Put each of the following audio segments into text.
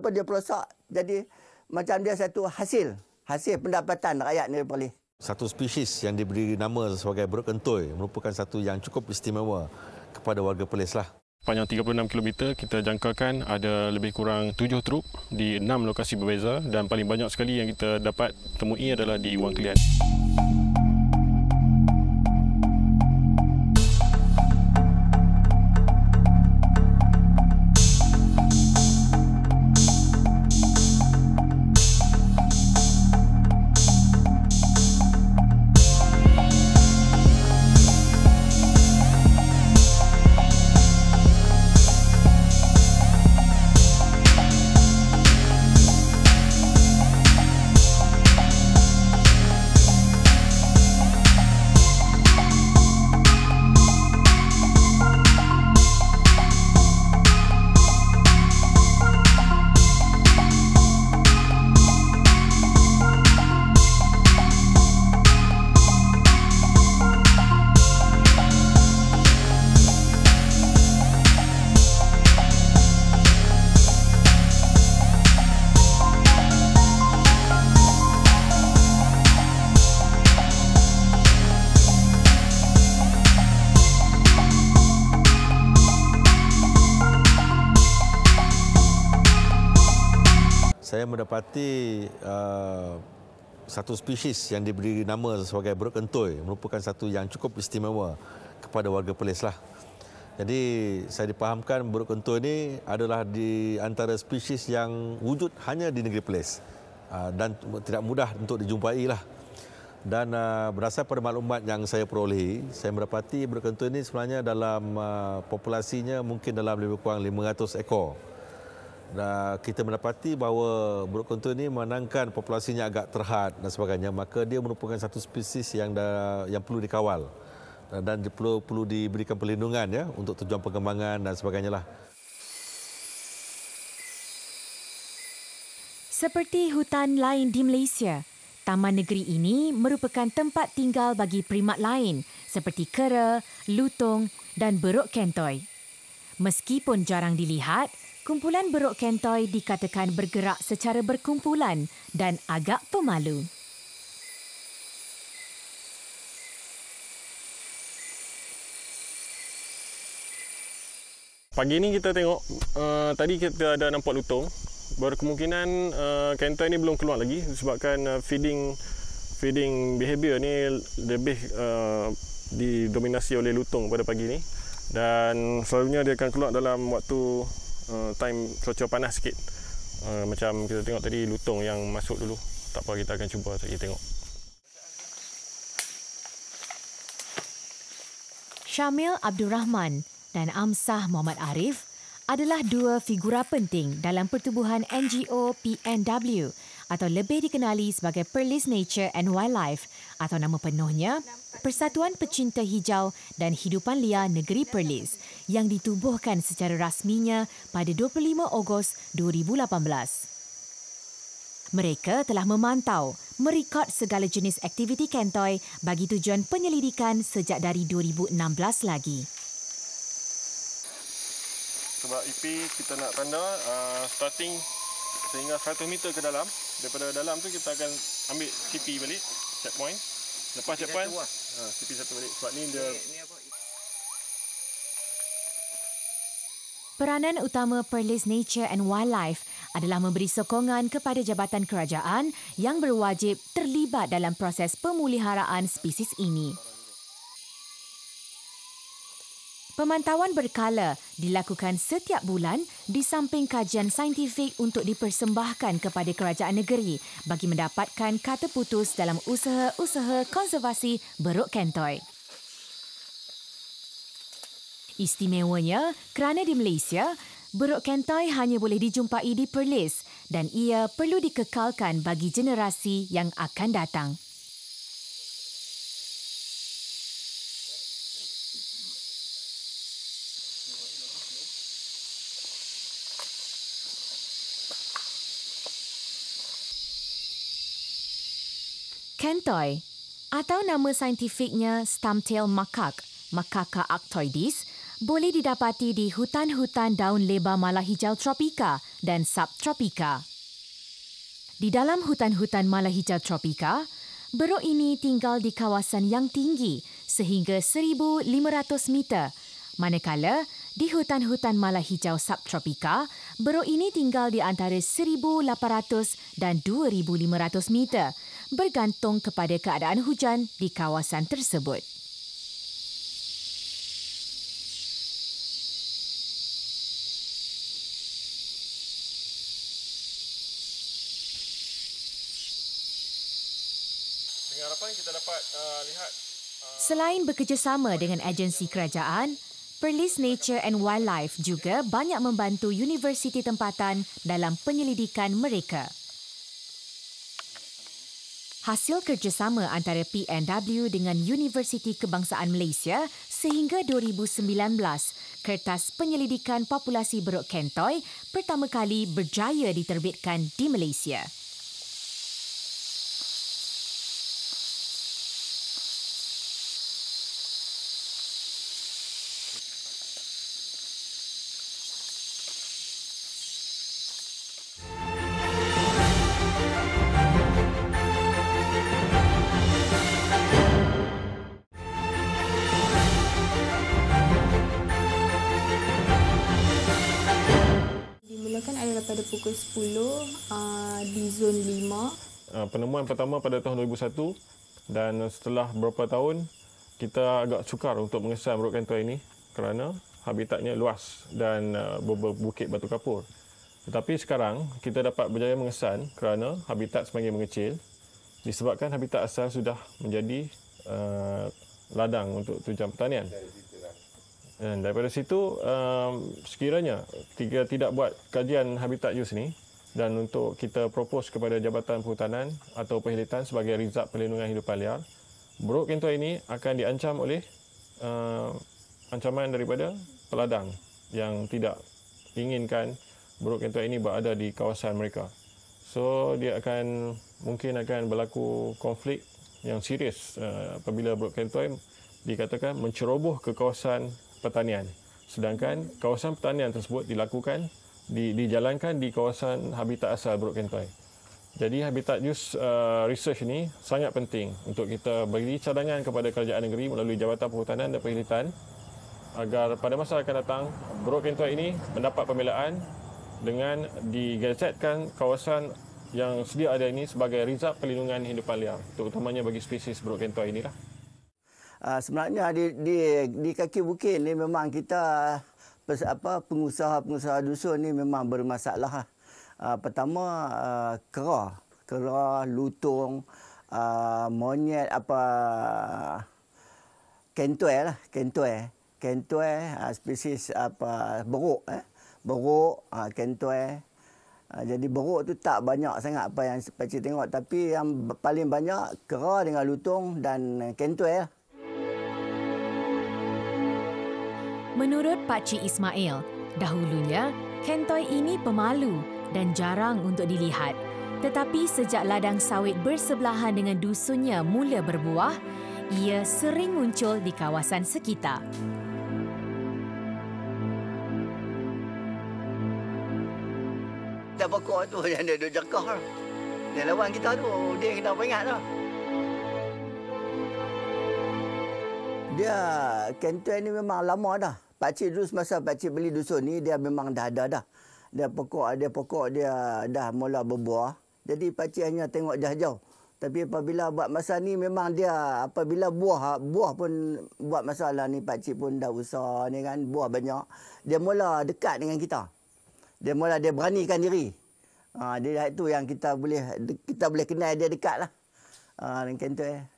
walaupun dia perosak, jadi macam dia satu hasil pendapatan rakyat Negeri Perlis. Satu spesies yang diberi nama sebagai buruk kentoi merupakan satu yang cukup istimewa kepada warga Perlis lah. Panjang 36 km, kita jangkakan ada lebih kurang 7 truk di 6 lokasi berbeza dan paling banyak sekali yang kita dapat temui adalah di Wang Kelian. Saya mendapati satu spesies yang diberi nama sebagai buruk kentoi merupakan satu yang cukup istimewa kepada warga Perlis lah. Jadi saya dipahamkan buruk kentoi ini adalah di antara spesies yang wujud hanya di negeri Perlis dan tidak mudah untuk dijumpai lah. Dan berdasar pada maklumat yang saya perolehi, saya mendapati buruk kentoi ini sebenarnya dalam populasinya mungkin dalam lebih kurang 500 ekor. Dan kita mendapati bahawa buruk kentoi ini menangkan populasinya agak terhad dan sebagainya, maka dia merupakan satu spesies yang perlu dikawal dan perlu diberikan perlindungan ya untuk tujuan pengembangan dan sebagainya lah. Seperti hutan lain di Malaysia, taman negeri ini merupakan tempat tinggal bagi primat lain seperti kera, lutung dan beruk kentoi. Meskipun jarang dilihat, kumpulan beruk kentoi dikatakan bergerak secara berkumpulan dan agak pemalu. Pagi ni kita tengok, tadi kita ada nampak lutung. Berkemungkinan kentoi ni belum keluar lagi disebabkan feeding behavior ni lebih didominasi oleh lutung pada pagi ni. Dan selalunya dia akan keluar dalam waktu time cuaca panas sikit. Macam kita tengok tadi lutung yang masuk dulu. Tak apa, kita akan cuba lagi tengok. Syamil Abdul Rahman dan Amsah Muhammad Arif adalah dua figura penting dalam pertubuhan NGO PNW atau lebih dikenali sebagai Perlis Nature and Wildlife atau nama penuhnya Persatuan Pecinta Hijau dan Hidupan Liar Negeri Perlis yang ditubuhkan secara rasminya pada 25 Ogos 2018. Mereka telah memantau, merekod segala jenis aktiviti kentoi bagi tujuan penyelidikan sejak dari 2016 lagi. Sebab IP kita nak tanda starting sehingga 100 meter ke dalam. Daripada dalam tu kita akan ambil CP balik, checkpoint. Lepas checkpoint, CP satu balik. Sebab ni dia... Peranan utama Perlis Nature and Wildlife adalah memberi sokongan kepada jabatan kerajaan yang berwajib terlibat dalam proses pemeliharaan spesies ini. Pemantauan berkala dilakukan setiap bulan di samping kajian saintifik untuk dipersembahkan kepada kerajaan negeri bagi mendapatkan kata putus dalam usaha-usaha konservasi beruk kentoi. Istimewanya kerana di Malaysia, beruk kentoi hanya boleh dijumpai di Perlis dan ia perlu dikekalkan bagi generasi yang akan datang. Kentoi atau nama saintifiknya Stumptail macaque, Macaca arctoides, boleh didapati di hutan-hutan daun lebar malah hijau tropika dan subtropika. Di dalam hutan-hutan mala hijau tropika, beruk ini tinggal di kawasan yang tinggi sehingga 1,500 meter. Manakala di hutan-hutan mala hijau subtropika, beruk ini tinggal di antara 1,800 dan 2,500 meter, bergantung kepada keadaan hujan di kawasan tersebut. Dengan harapan kita dapat lihat Selain bekerjasama dengan agensi kerajaan, Perlis Nature and Wildlife juga banyak membantu universiti tempatan dalam penyelidikan mereka. Hasil kerjasama antara PNW dengan Universiti Kebangsaan Malaysia sehingga 2019, Kertas Penyelidikan Populasi Beruk Kentoy pertama kali berjaya diterbitkan di Malaysia. Dimulakan adalah pada pukul 10 di zon 5. penemuan pertama pada tahun 2001 dan setelah beberapa tahun kita agak sukar untuk mengesan beruk kentoy ini kerana habitatnya luas dan berbukit batu kapur. Tetapi sekarang kita dapat berjaya mengesan kerana habitat semakin mengecil disebabkan habitat asal sudah menjadi ladang untuk tujuan pertanian. Dan daripada situ, sekiranya kita tidak buat kajian habitat use ni dan untuk kita propose kepada Jabatan Perhutanan atau Perkhidmatan sebagai rizab perlindungan hidupan liar, beruk kentoy ini akan diancam oleh ancaman daripada peladang yang tidak inginkan beruk kentoy ini berada di kawasan mereka. So, dia mungkin akan berlaku konflik yang serius apabila beruk kentoy dikatakan menceroboh ke kawasan pertanian. Sedangkan kawasan pertanian tersebut dijalankan di kawasan habitat asal beruk kentoy. Jadi habitat use research ini sangat penting untuk kita beri cadangan kepada kerajaan negeri melalui Jabatan Perhutanan dan Perkhidmatan agar pada masa akan datang beruk kentoy ini mendapat pembelaan dengan digazetkan kawasan yang sedia ada ini sebagai rizab perlindungan hidupan liar, terutamanya bagi spesies beruk kentoy inilah. Sebenarnya di kaki bukit ni memang kita pengusaha dusun ni memang bermasalah. Pertama kera, lutung, monyet kentoy spesies beruk kentoy. Jadi beruk tu tak banyak sangat apa yang pakcik tengok, tapi yang paling banyak kera dengan lutung dan kentoy. Menurut Pakcik Ismail, dahulunya kentoy ini pemalu dan jarang untuk dilihat. Tetapi sejak ladang sawit bersebelahan dengan dusunnya mula berbuah, ia sering muncul di kawasan sekitar. Dah pokok tu yang dia duduk jangkau. Dia lawan kita tu, dia kena peringat tu. Dia kentoy ni memang lama dah. Pakcik dulu semasa pakcik beli dusun ni dia memang dah ada dah. Dia pokok dia dah mula berbuah. Jadi pakcik hanya tengok jauh-jauh. Tapi apabila buat masa ni memang dia apabila buah pun buat masalah ni pakcik pun dah usah ni kan, buah banyak. Dia mula dekat dengan kita. Dia beranikan diri. Dia itu yang kita boleh kenal dia dekatlah. Dengan kentoy.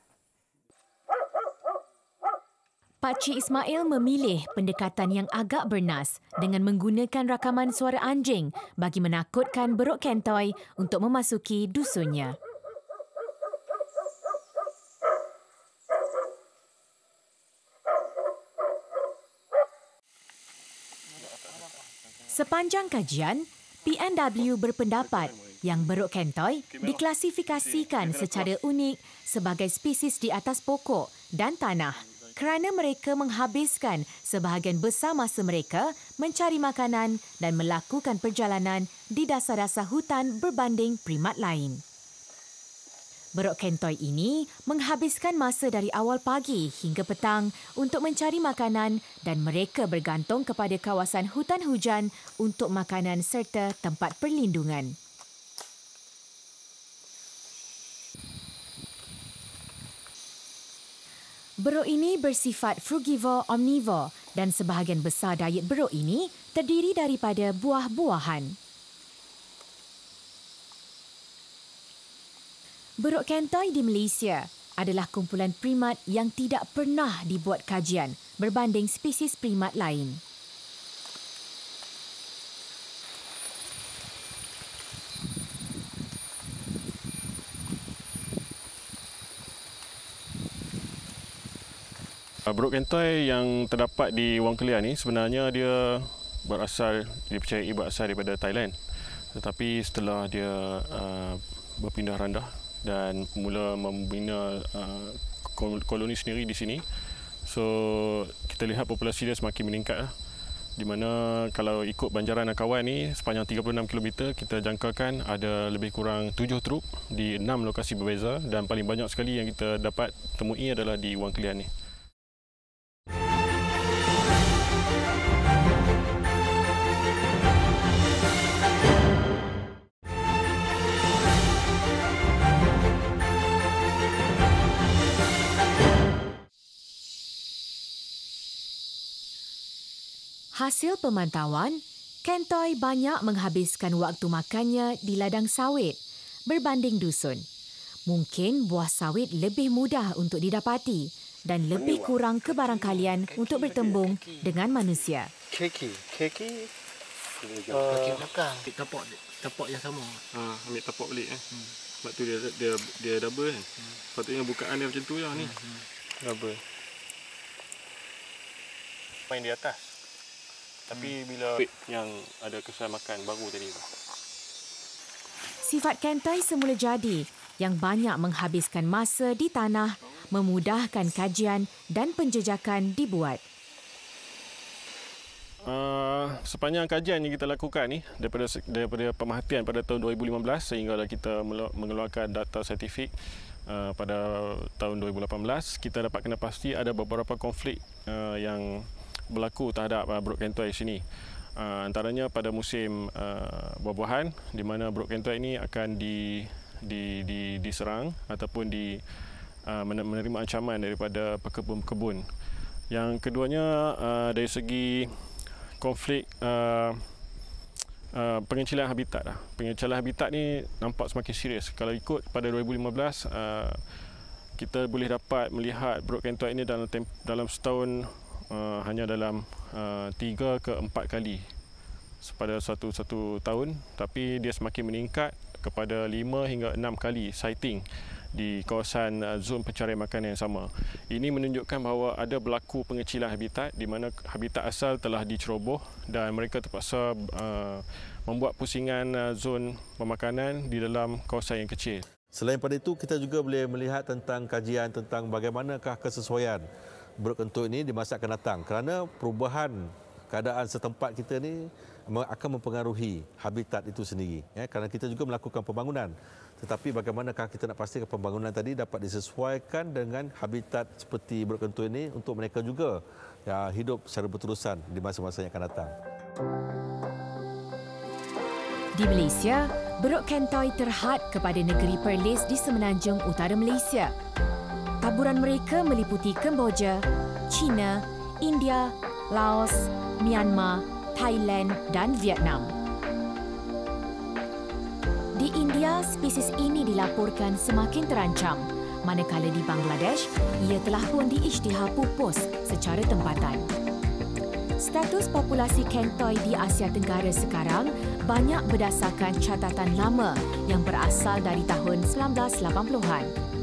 Pakcik Ismail memilih pendekatan yang agak bernas dengan menggunakan rakaman suara anjing bagi menakutkan beruk kentoy untuk memasuki dusunnya. Sepanjang kajian, PNW berpendapat yang beruk kentoy diklasifikasikan secara unik sebagai spesies di atas pokok dan tanah kerana mereka menghabiskan sebahagian besar masa mereka mencari makanan dan melakukan perjalanan di dasar-dasar hutan berbanding primat lain. Beruk kentoi ini menghabiskan masa dari awal pagi hingga petang untuk mencari makanan dan mereka bergantung kepada kawasan hutan hujan untuk makanan serta tempat perlindungan. Beruk ini bersifat frugivore omnivore dan sebahagian besar diet beruk ini terdiri daripada buah-buahan. Beruk kentoi di Malaysia adalah kumpulan primat yang tidak pernah dibuat kajian berbanding spesies primat lain. Beruk kentoi yang terdapat di Wang Kelia ni sebenarnya dia dipercayai berasal daripada Thailand. Tetapi setelah dia berpindah randah dan mula membina koloni sendiri di sini, so kita lihat populasi dia semakin meningkat. Di mana kalau ikut Banjaran Angkawan ni sepanjang 36 km kita jangkakan ada lebih kurang 7 truk di 6 lokasi berbeza dan paling banyak sekali yang kita dapat temui adalah di Wang Kelia ni. Hasil pemantauan, kentoi banyak menghabiskan waktu makannya di ladang sawit berbanding dusun. Mungkin buah sawit lebih mudah untuk didapati dan lebih kurang kebarangkalian untuk bertembung dengan manusia. Keki belakang. Tapak yang sama. Ambil tapak balik Sebab tu dia double kan. Sepatutnya bukaan dia macam tu lah ni. Double. Main di atas. Tapi bila yang ada kesan makan baru tadi tu. Sifat kentoi semula jadi yang banyak menghabiskan masa di tanah memudahkan kajian dan penjejakan dibuat. Sepanjang kajian yang kita lakukan ni daripada pemerhatian pada tahun 2015 sehinggalah kita mengeluarkan data saintifik pada tahun 2018, kita dapat kena pasti ada beberapa konflik yang berlaku terhadap beruk kentoi sini. Antaranya pada musim buah-buahan di mana beruk kentoi ini akan diserang ataupun menerima ancaman daripada pekebun-pekebun. Yang keduanya dari segi konflik pengecilan habitat. Pengecilan habitat ni nampak semakin serius. Kalau ikut pada 2015 kita boleh dapat melihat beruk kentoi ini dalam setahun hanya dalam 3 ke 4 kali pada satu tahun, tapi dia semakin meningkat kepada 5 hingga 6 kali sighting di kawasan zon pencarian makanan yang sama. Ini menunjukkan bahawa ada berlaku pengecilan habitat di mana habitat asal telah diceroboh dan mereka terpaksa membuat pusingan zon pemakanan di dalam kawasan yang kecil. Selain pada itu, kita juga boleh melihat tentang kajian tentang bagaimanakah kesesuaian beruk kentoi ini di masa akan datang, kerana perubahan keadaan setempat kita ni akan mempengaruhi habitat itu sendiri, kerana kita juga melakukan pembangunan, tetapi bagaimanakah kita nak pastikan pembangunan tadi dapat disesuaikan dengan habitat seperti beruk kentoi ini untuk mereka juga hidup secara berterusan di masa-masa yang akan datang. Di Malaysia, beruk kentoi terhad kepada negeri Perlis di semenanjung utara Malaysia. Taburan mereka meliputi Kemboja, China, India, Laos, Myanmar, Thailand dan Vietnam. Di India, spesies ini dilaporkan semakin terancam, manakala di Bangladesh, ia telah pun diisytihar pupus secara tempatan. Status populasi kentoi di Asia Tenggara sekarang banyak berdasarkan catatan lama yang berasal dari tahun 1980-an.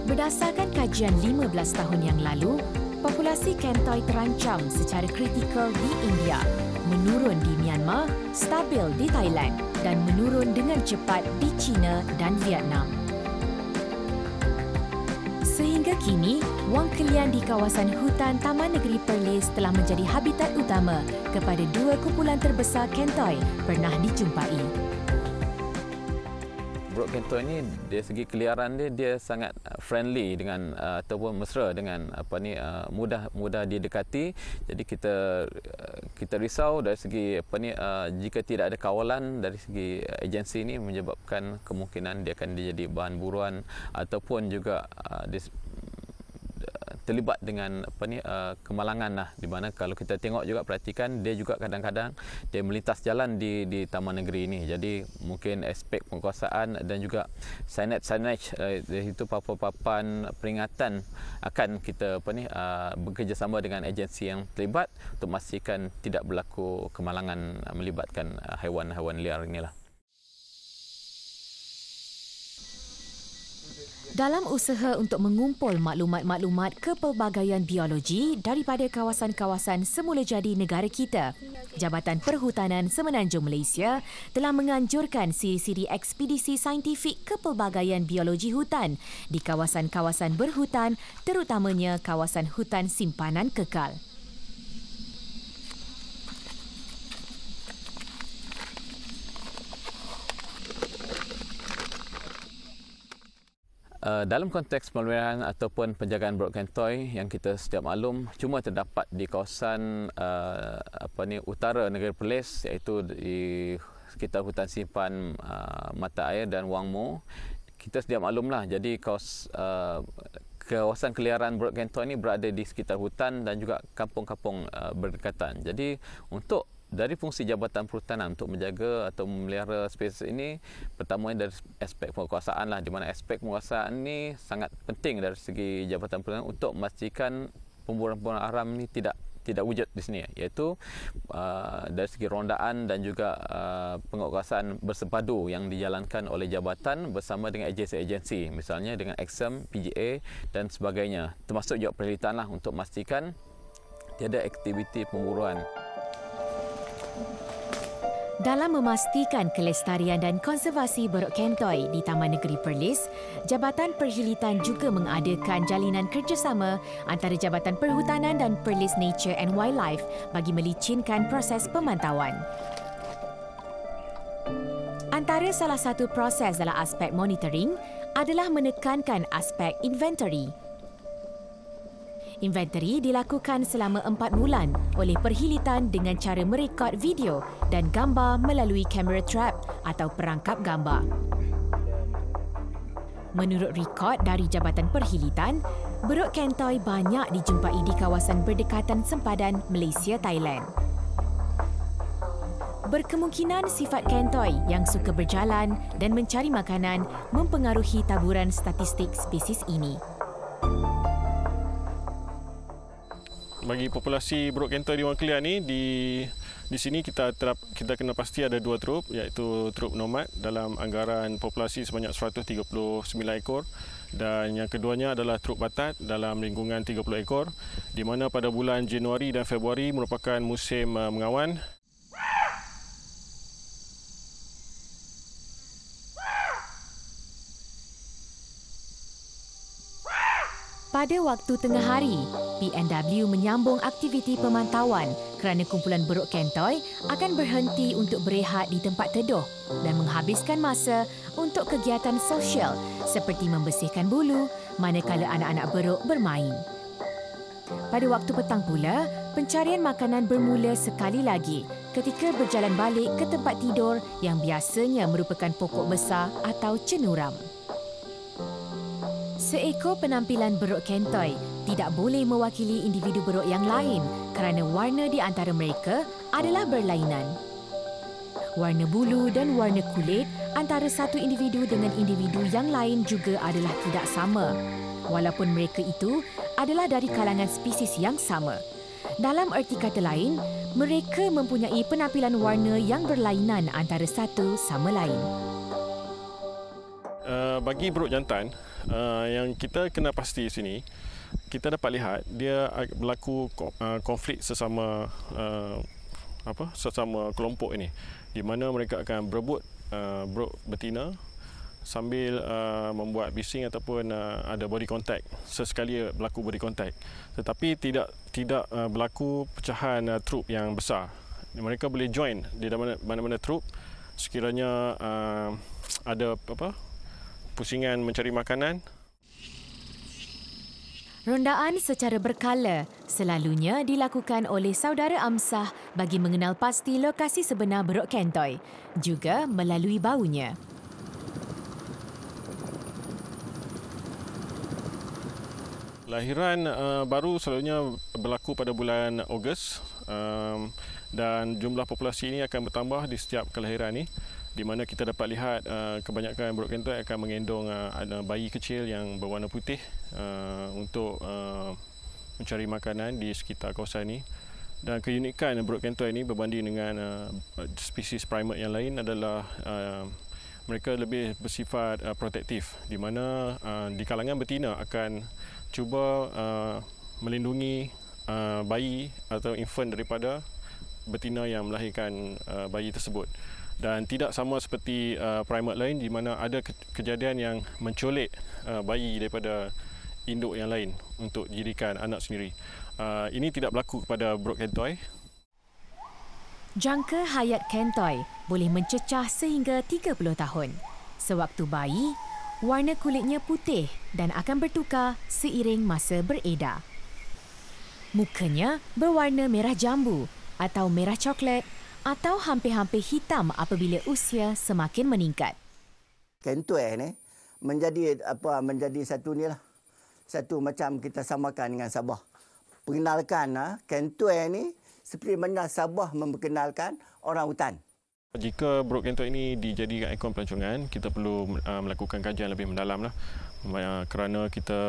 Berdasarkan kajian 15 tahun yang lalu, populasi kentoi terancam secara kritikal di India, menurun di Myanmar, stabil di Thailand dan menurun dengan cepat di China dan Vietnam. Sehingga kini, wang kelian di kawasan hutan Taman Negeri Perlis telah menjadi habitat utama kepada dua kumpulan terbesar kentoi pernah dijumpai. Buruk kentoi ni dari segi keliaran dia sangat friendly dengan ataupun mesra dengan mudah didekati. Jadi kita risau dari segi jika tidak ada kawalan dari segi agensi ini menyebabkan kemungkinan dia akan jadi bahan buruan ataupun juga terlibat dengan kemalangan lah, di mana kalau kita tengok juga perhatikan dia juga kadang-kadang dia melintas jalan di taman negeri ini. Jadi mungkin aspek penguasaan dan juga signage itu papan peringatan akan kita bekerjasama dengan agensi yang terlibat untuk memastikan tidak berlaku kemalangan melibatkan haiwan-haiwan liar inilah. Dalam usaha untuk mengumpul maklumat-maklumat kepelbagaian biologi daripada kawasan-kawasan semula jadi negara kita, Jabatan Perhutanan Semenanjung Malaysia telah menganjurkan siri-siri ekspedisi saintifik kepelbagaian biologi hutan di kawasan-kawasan berhutan, terutamanya kawasan hutan simpanan kekal. Dalam konteks pemeliharaan ataupun penjagaan buruk kentoi yang kita sedia maklum cuma terdapat di kawasan utara negeri Perlis, iaitu di sekitar hutan simpan mata air dan Wang Mo. Kita sedia maklumlah, jadi kawasan keliaran buruk kentoi ini berada di sekitar hutan dan juga kampung-kampung berdekatan. Jadi dari fungsi Jabatan Perhutanan untuk menjaga atau memelihara spesies ini, pertama dari aspek penguasaan lah, di mana aspek penguasaan ini sangat penting dari segi Jabatan Perhutanan untuk memastikan pemburuan-pemburuan haram ini tidak wujud di sini, iaitu dari segi rondaan dan juga penguasaan bersepadu yang dijalankan oleh jabatan bersama dengan agensi-agensi, misalnya dengan Exam, PGA dan sebagainya, termasuk juga perkhidmatan lah untuk memastikan tiada aktiviti pemburuan. Dalam memastikan kelestarian dan konservasi buruk kentoi di Taman Negeri Perlis, Jabatan Perkhidmatan juga mengadakan jalinan kerjasama antara Jabatan Perhutanan dan Perlis Nature and Wildlife bagi melicinkan proses pemantauan. Antara salah satu proses dalam aspek monitoring adalah menekankan aspek inventory. Inventory dilakukan selama 4 bulan oleh perkhidmatan dengan cara merekod video dan gambar melalui kamera trap atau perangkap gambar. Menurut rekod dari Jabatan Perkhidmatan, buruk kentoi banyak dijumpai di kawasan berdekatan sempadan Malaysia-Thailand. Berkemungkinan sifat kentoi yang suka berjalan dan mencari makanan mempengaruhi taburan statistik spesies ini. Bagi populasi buruk kentoi di Wang Kelian ni, di sini kita kena pasti ada 2 trup, iaitu trup nomad dalam anggaran populasi sebanyak 139 ekor, dan yang keduanya adalah trup batat dalam lingkungan 30 ekor, di mana pada bulan Januari dan Februari merupakan musim mengawan. Pada waktu tengah hari, PNW menyambung aktiviti pemantauan kerana kumpulan buruk kentoi akan berhenti untuk berehat di tempat teduh dan menghabiskan masa untuk kegiatan sosial seperti membersihkan bulu manakala anak-anak buruk bermain. Pada waktu petang pula, pencarian makanan bermula sekali lagi ketika berjalan balik ke tempat tidur yang biasanya merupakan pokok besar atau cenderam. Seekor penampilan buruk kentoi tidak boleh mewakili individu buruk yang lain kerana warna di antara mereka adalah berlainan. Warna bulu dan warna kulit antara satu individu dengan individu yang lain juga adalah tidak sama, walaupun mereka itu adalah dari kalangan spesies yang sama. Dalam erti kata lain, mereka mempunyai penampilan warna yang berlainan antara satu sama lain. Bagi buruk jantan, yang kita kena pasti di sini, kita dapat lihat dia berlaku konflik sesama kelompok ini, di mana mereka akan berebut buruk betina sambil membuat bising ataupun ada body contact, sesekali berlaku body contact, tetapi tidak berlaku pecahan troop yang besar. Mereka boleh join di mana-mana troop sekiranya ada pusingan mencari makanan. Rondaan secara berkala selalunya dilakukan oleh saudara Amsah bagi mengenal pasti lokasi sebenar Beruk Kentoi, juga melalui baunya. Lahiran baru selalunya berlaku pada bulan Ogos, dan jumlah populasi ini akan bertambah di setiap kelahiran ini, di mana kita dapat lihat kebanyakan Beruk Kentoi akan menggendong bayi kecil yang berwarna putih untuk mencari makanan di sekitar kawasan ini. Dan keunikan Beruk Kentoi ini berbanding dengan spesies primate yang lain adalah mereka lebih bersifat protektif, di mana di kalangan betina akan cuba melindungi bayi atau infant daripada betina yang melahirkan bayi tersebut. Dan tidak sama seperti primate lain di mana ada kejadian yang menculik bayi daripada induk yang lain untuk dijadikan anak sendiri. Ini tidak berlaku kepada Beruk Kentoi. Jangka hayat Kentoi boleh mencecah sehingga 30 tahun. Sewaktu bayi, warna kulitnya putih dan akan bertukar seiring masa beredar. Mukanya berwarna merah jambu atau merah coklat atau hampir-hampir hitam apabila usia semakin meningkat. Kentoi ni menjadi satu macam kita samakan dengan Sabah. Perkenalkan Kentoi ni seperti mana Sabah memperkenalkan orang hutan. Jika Beruk Kentoi ini dijadikan ikon pelancongan, kita perlu melakukan kajian lebih mendalam lah. Kerana kita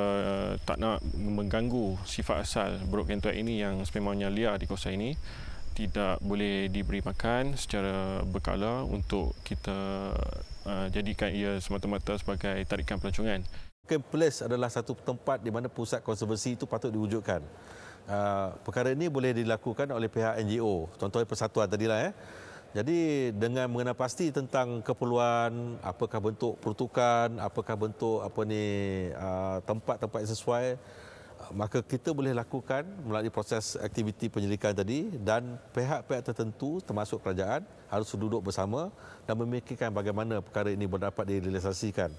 tak nak mengganggu sifat asal Beruk Kentoi ini yang sememangnya liar di kawasan ini. Tidak boleh diberi makan secara berkala untuk kita jadikan ia semata-mata sebagai tarikan pelancongan. Mungkin Perlis adalah satu tempat di mana pusat konservasi itu patut diwujudkan. Perkara ini boleh dilakukan oleh pihak NGO, contohnya Persatuan tadilah. Jadi dengan mengenal pasti tentang keperluan, apakah bentuk peruntukan, apakah bentuk tempat-tempat yang sesuai, maka kita boleh lakukan melalui proses aktiviti penyelidikan tadi, dan pihak-pihak tertentu termasuk kerajaan harus duduk bersama dan memikirkan bagaimana perkara ini dapat direalisasikan.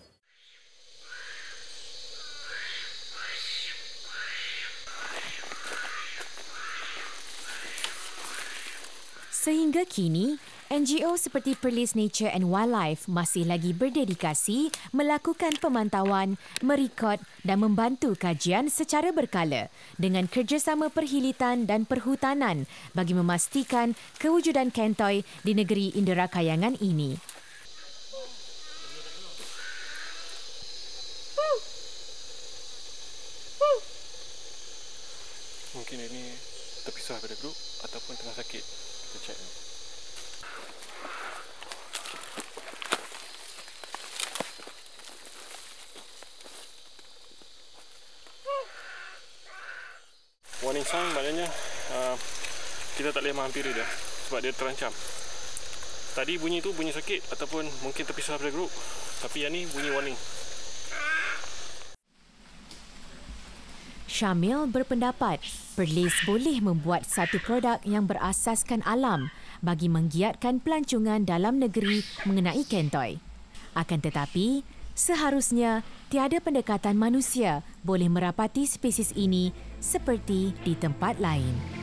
Sehingga kini, NGO seperti Perlis Nature and Wildlife masih lagi berdedikasi melakukan pemantauan, merekod dan membantu kajian secara berkala dengan kerjasama perhilitan dan perhutanan bagi memastikan kewujudan Kentoi di negeri Indera Kayangan ini. Mungkin ini terpisah pada grup ataupun tengah sakit. Kita cek. Warning sign maknanya kita tak boleh menghampiri dia sebab dia terancam. Tadi bunyi tu bunyi sakit ataupun mungkin terpisah pada grup, tapi yang ni bunyi warning. Syamil berpendapat Perlis boleh membuat satu produk yang berasaskan alam bagi menggiatkan pelancongan dalam negeri mengenai Kentoi. Akan tetapi, seharusnya tiada pendekatan manusia boleh merapati spesies ini seperti di tempat lain.